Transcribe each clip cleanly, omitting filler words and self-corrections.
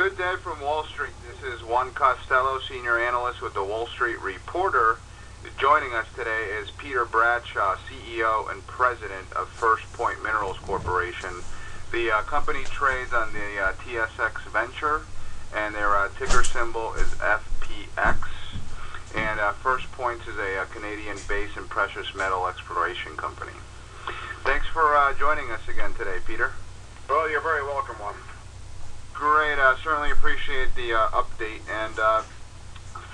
Good day from Wall Street. This is Juan Costello, Senior Analyst with the Wall Street Reporter. Joining us today is Peter Bradshaw, CEO and President of First Point Minerals Corporation. The company trades on the TSX Venture, and their ticker symbol is FPX. And First Point is a Canadian base and precious metal exploration company. Thanks for joining us again today, Peter. Well, you're very welcome, Juan. Great. Certainly appreciate the update. And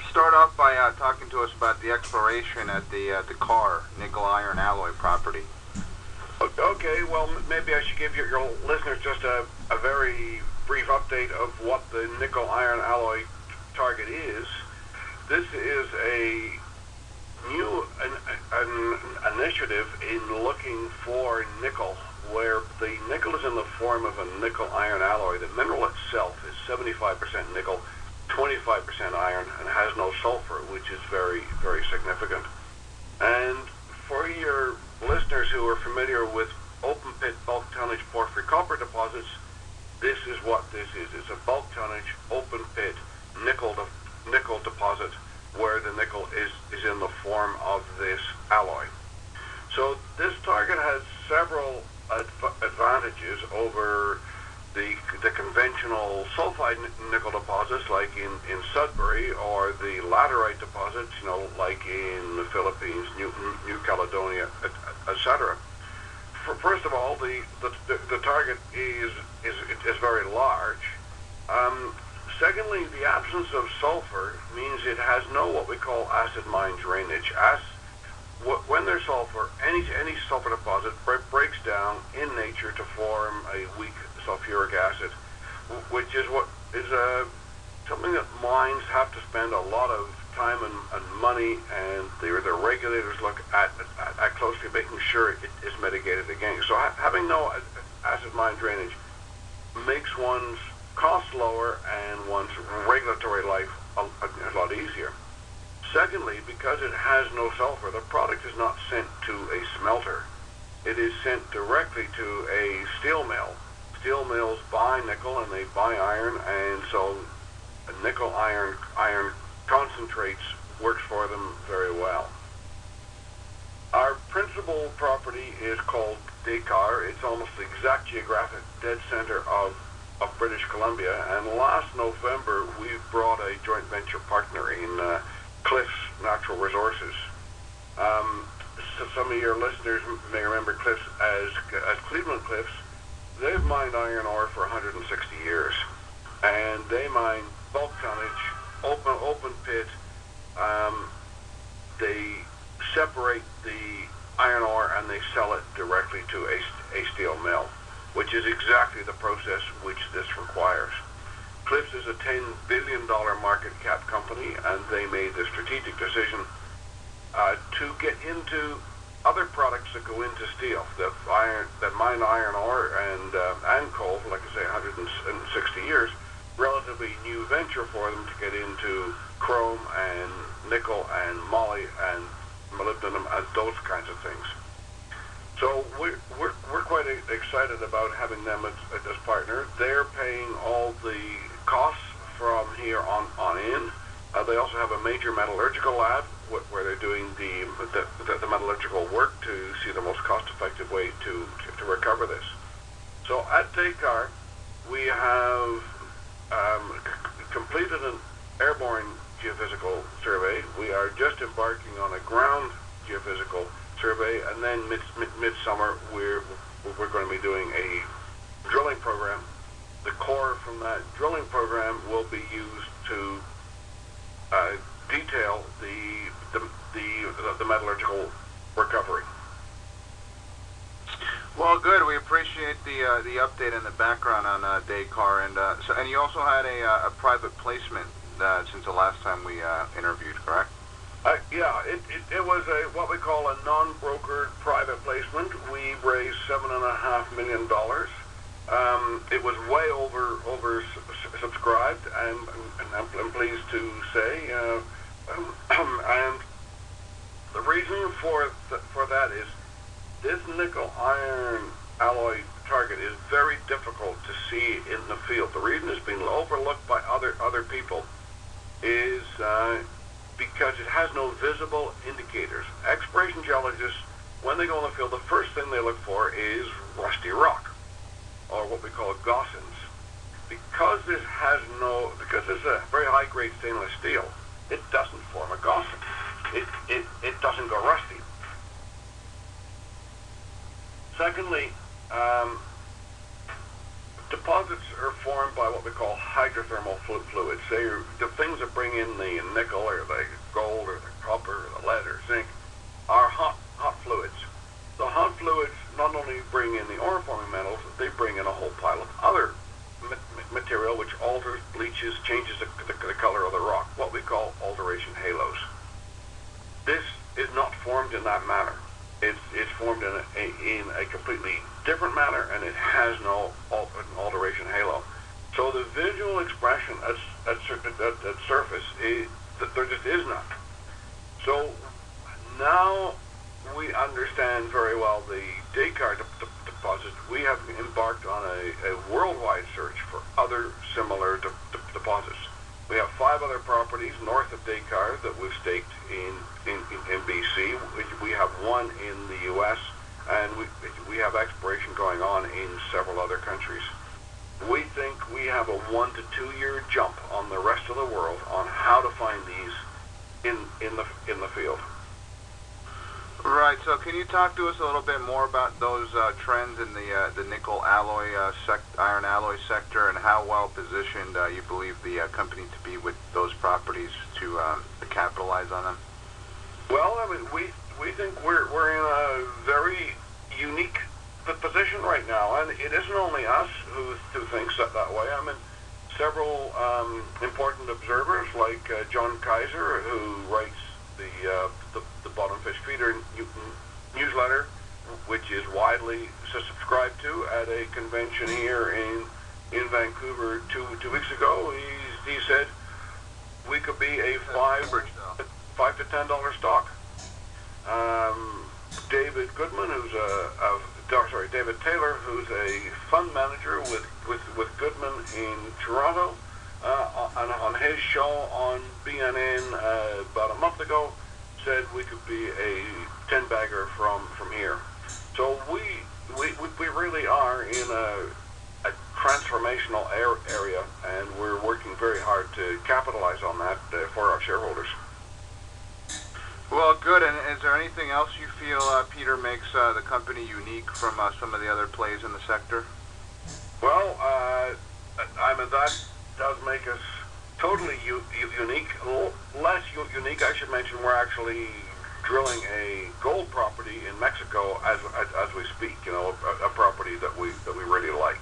start off by talking to us about the exploration at the Carr nickel iron alloy property. Okay, well, maybe I should give your listeners just a very brief update of what the nickel iron alloy target is. This is a new an initiative in looking for nickel, where the nickel is in the form of a nickel iron alloy. The mineral itself is 75% nickel, 25% iron, and has no sulfur, which is very, very significant. And for your listeners who are familiar with open pit bulk tonnage porphyry copper deposits, this is what this is. It's a bulk tonnage open pit nickel deposit where the nickel is in the form of this alloy. So this target has several advantages over the conventional sulfide nickel deposits like in Sudbury, or the laterite deposits, like in the Philippines, New Caledonia, etc. First of all, the target is very large. Secondly, the absence of sulfur means it has no what we call acid mine drainage. When there's sulfur, any sulfur deposit breaks down in nature to form a weak sulfuric acid, which is something that mines have to spend a lot of time and money, and the regulators look at closely, making sure it is mitigated against. So having no acid mine drainage makes one's costs lower and one's regulatory life a lot easier. Secondly, because it has no sulfur, the product is not sent to a smelter. It is sent directly to a steel mill. Steel mills buy nickel and they buy iron, and so nickel iron concentrates works for them very well. Our principal property is called Carr. It's almost the exact geographic dead center of British Columbia, and last November we brought a joint venture partner in Cliffs Natural Resources. So some of your listeners may remember Cliffs as Cleveland Cliffs. They've mined iron ore for 160 years, and they mine bulk tonnage, open pit. They separate the iron ore and they sell it directly to a steel mill, which is exactly the process which this requires. Cliffs is a $10 billion market cap company, and they made the strategic decision to get into other products that go into steel, that mine iron ore and coal for, like I say, 160 years. Relatively new venture for them to get into chrome and nickel and moly and molybdenum and those kinds of things. So we're quite excited about having them as partner. They're paying all the costs from here on in. They also have a major metallurgical lab where they're doing the metallurgical work to see the most cost-effective way to recover this. So at Carr, we have completed an airborne geophysical survey. We are just embarking on a ground geophysical survey, and then midsummer we're going to be doing a drilling program. The core from that drilling program will be used to detail the metallurgical recovery. Well, good. We appreciate the update and the background on Carr, and you also had a private placement since the last time we interviewed, correct? Yeah, it was what we call a non-brokered private placement. We raised $7.5 million. It was way over subscribed, and I'm pleased to say. And the reason for that is this nickel iron alloy target is very difficult to see in the field. The reason it's been overlooked visible indicators. Exploration geologists, when they go in the field, the first thing they look for is rusty rock, or what we call gossins. Because this is a very high-grade stainless steel, it doesn't form a gossin. It doesn't go rusty. Secondly, deposits are formed by what we call hydrothermal fluids. The things that bring in the nickel or the gold or the copper or the lead or zinc are hot fluids. The hot fluids not only bring in the ore-forming metals, they bring in a whole pile of other material which alters, bleaches, changes the color of the rock, what we call alteration halos. This is not formed in that manner. It's formed in a completely different manner, and it has no alteration halo. So the visual expression at surface is that there just is none. So now we understand very well the Descartes deposits. We have embarked on a worldwide search for other similar deposits. We have 5 other properties north of Descartes that we've staked in BC. We have 1 in the U.S., and we have exploration going on in several other countries. We think we have a 1 to 2 year jump on the rest of the world on how to find these in the field. Right. So, can you talk to us a little bit more about those trends in the nickel alloy iron alloy sector, and how well positioned you believe the company to be with those properties to capitalize on them? Well, I mean, we think we're in a very unique position right now, and it isn't only us who thinks that way. I mean, several important observers like John Kaiser, who writes the Bottom Fish Feeder newsletter, which is widely subscribed to, at a convention here in Vancouver two weeks ago. He said we could be a $5 to $10 stock. David Taylor, who's a fund manager with Goodman in Toronto, on his show on BNN about a month ago, said we could be a 10-bagger from here. So we really are in a transformational area, and we're working very hard to capitalize on that for our shareholders. Well, good. And is there anything else you feel, Peter, makes the company unique from some of the other plays in the sector? Well, I mean, that does make us totally unique. Less unique, I should mention, we're actually drilling a gold property in Mexico as we speak. You know, a property that we really like.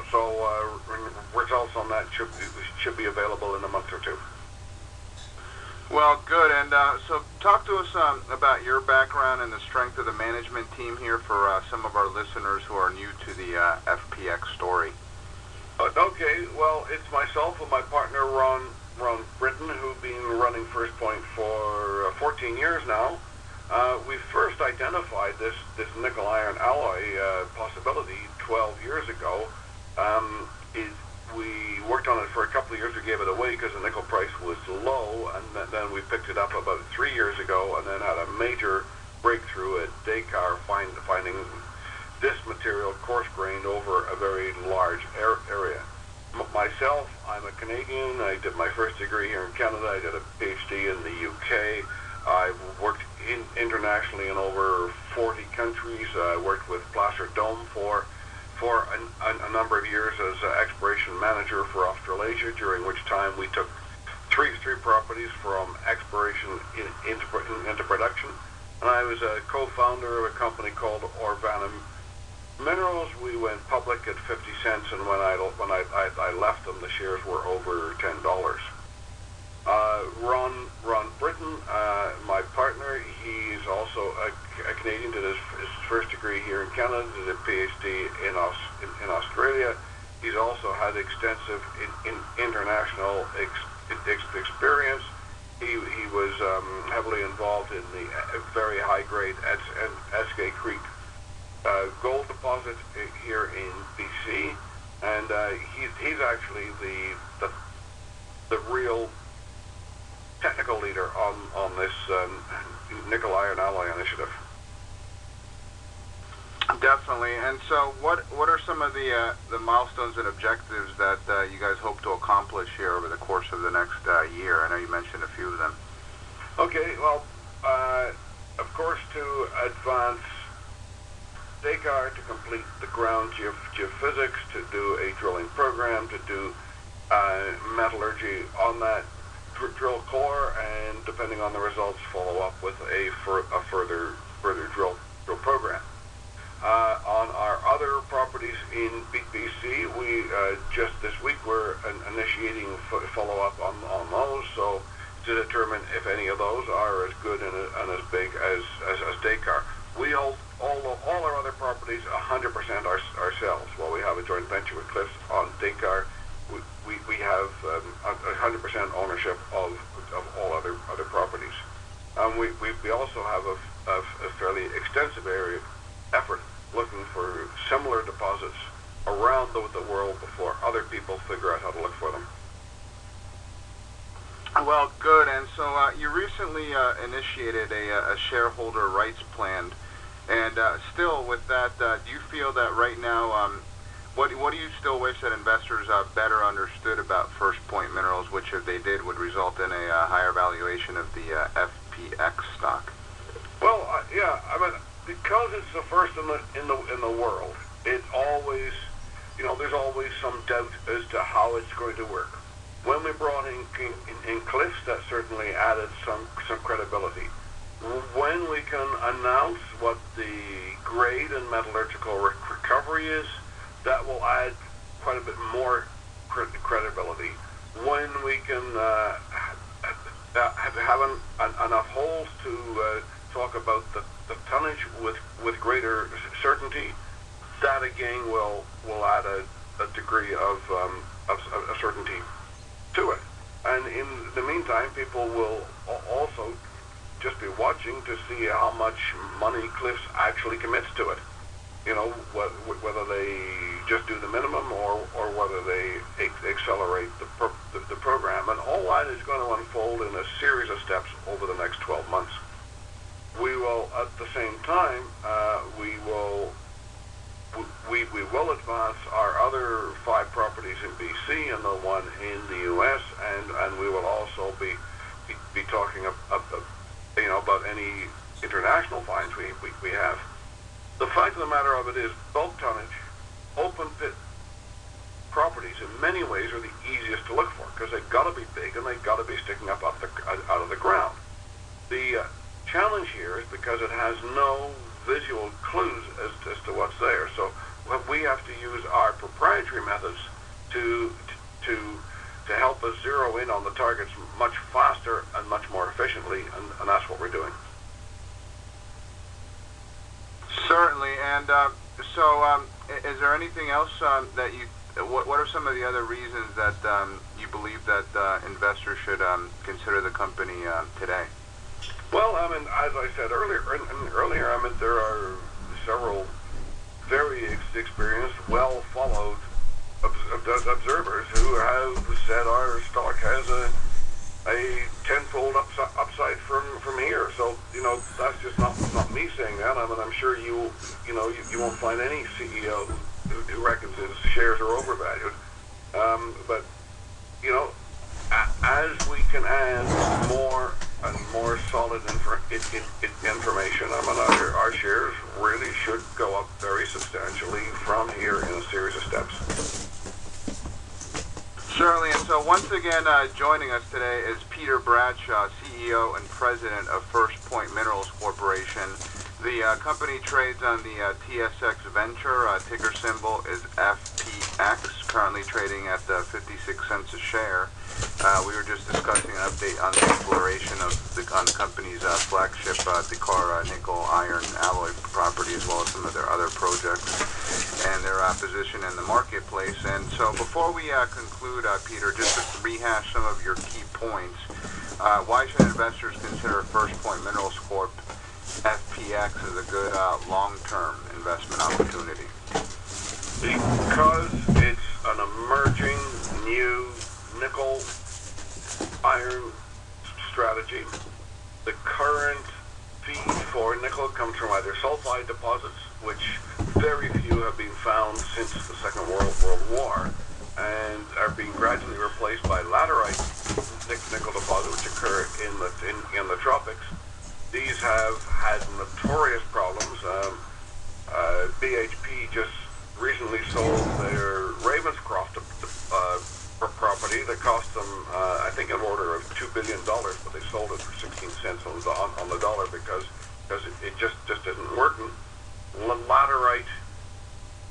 So results on that should be available in a month or 2. Well, good. And so talk to us about your background and the strength of the management team here for some of our listeners who are new to the FPX story. Okay, well, it's myself and my partner, Ron Britton, who've been running First Point for 14 years now. We first identified this nickel iron alloy possibility 12 years ago. We worked on it for a couple of years. We gave it away because the nickel price was low, and then we picked it up about 3 years ago, and then had a major breakthrough at Descartes, finding this material coarse-grained over a very large area. Myself, I'm a Canadian. I did my first degree here in Canada. I did a PhD in the UK. I've worked internationally in over 40 countries. I worked with Placer Dome for a number of years as exploration manager for Australasia, during which time we took three properties from exploration into production. And I was a co-founder of a company called Orvana Minerals. We went public at 50 cents, and when I left them, the shares were over $10. Ron Britton, my partner, he's also a Canadian, did his first degree here in Canada, did a PhD in Australia. He's also had extensive international experience. He was heavily involved in the very high-grade Eskay Creek gold deposit here in BC, and he's actually the real technical leader on this nickel iron alloy initiative. Definitely. And so, what are some of the milestones and objectives that you guys hope to accomplish here over the course of the next year? I know you mentioned a few of them. Okay. Well, of course, to advance Dakar, to complete the ground geophysics, to do a drilling program, to do metallurgy on that drill core, and depending on the results, follow up with a further drill program. On our other properties in BC, we just this week we're initiating follow-up on those, so to determine if any of those are as good and as big as Dakar. We hold all our other properties 100% ourselves. While we have a joint venture with Cliffs on Dakar, we have 100% ownership of all other properties. We also have a fairly extensive effort looking for similar deposits around the world before other people figure out how to look for them. Well, good. And so you recently initiated a shareholder rights plan, and still with that, do you feel that right now, what do you still wish that investors better understood about First Point Minerals, which if they did would result in a higher valuation of the FPX stock? Well, yeah, I mean, because it's the first in the world, it always, there's always some doubt as to how it's going to work. When we brought in Cliffs, that certainly added some credibility. When we can announce what the grade and metallurgical recovery is, that will add quite a bit more credibility. When we can have enough holes to talk about the tonnage with greater certainty, that again will add a degree of certainty to it. And in the meantime, people will also just be watching to see how much money Cliffs actually commits to it. Whether they just do the minimum or whether they accelerate the program. And all that is going to unfold in a series of steps over the next 12 months. We will, at the same time, we will advance our other 5 properties in BC and the one in the U.S. and we will also be talking about any international finds we have. The fact of the matter of it is, bulk tonnage, open pit properties in many ways are the easiest to look for because they've got to be big and they've got to be sticking up out of the ground. The challenge here is because it has no visual clues as to what's there. So we have to use our proprietary methods to help us zero in on the targets much faster and much more efficiently, and that's what we're doing. Certainly. And so is there anything else that you, what are some of the other reasons that you believe that investors should consider the company today? Well, I mean, as I said earlier, I mean, there are several very experienced, well-followed observers who have said our stock has a tenfold upside from here. So, that's just not me saying that. I mean, I'm sure you won't find any CEO who reckons his shares are overvalued. But, as we can add more and more solid information, I mean, our shares really should go up very substantially from here in a series of steps. Certainly, and so once again, joining us today is Peter Bradshaw, CEO and President of First Point Minerals Corporation. The company trades on the TSX Venture. Ticker symbol is FPX, currently trading at 56 cents a share. We were just discussing an update on the exploration of the company's flagship Dakar nickel iron alloy property, as well as some of their other projects and their position in the marketplace. And so before we conclude, Peter, just to rehash some of your key points, why should investors consider First Point Minerals Corp. FPX as a good long-term investment opportunity? Because it's an emerging new nickel iron strategy. The current feed for nickel comes from either sulfide deposits, which very few have been found since the Second World War, and are being gradually replaced by laterite nickel deposits, which occur in the tropics. These have had notorious problems. BHP just recently sold their Ravenscroft property that cost them, I think, an order of $2 billion, but they sold it for 16 cents on the dollar because it just isn't working. Laterite,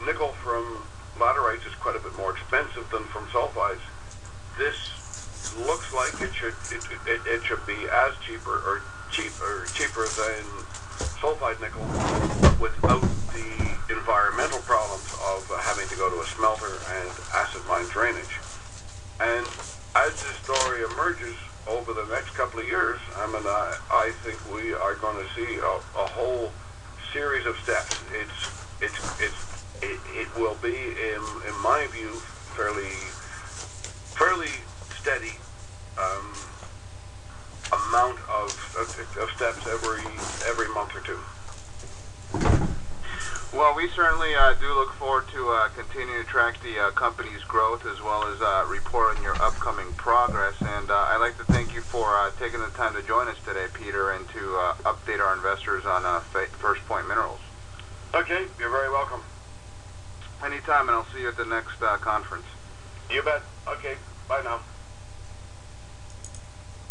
nickel from laterites is quite a bit more expensive than from sulfides. This looks like it should be as cheaper than sulfide nickel, but without the environmental problems of having to go to a smelter and acid mine drainage. And as this story emerges over the next couple of years, I think we are going to see a whole series of steps. It will be, in my view, fairly steady amount of steps every month or two. Well, we certainly do look forward to continuing to track the company's growth as well as report on your upcoming progress. And I'd like to thank you for taking the time to join us today, Peter, and to update our investors on First Point Minerals. Okay, you're very welcome. Anytime, and I'll see you at the next conference. You bet. Okay, bye now.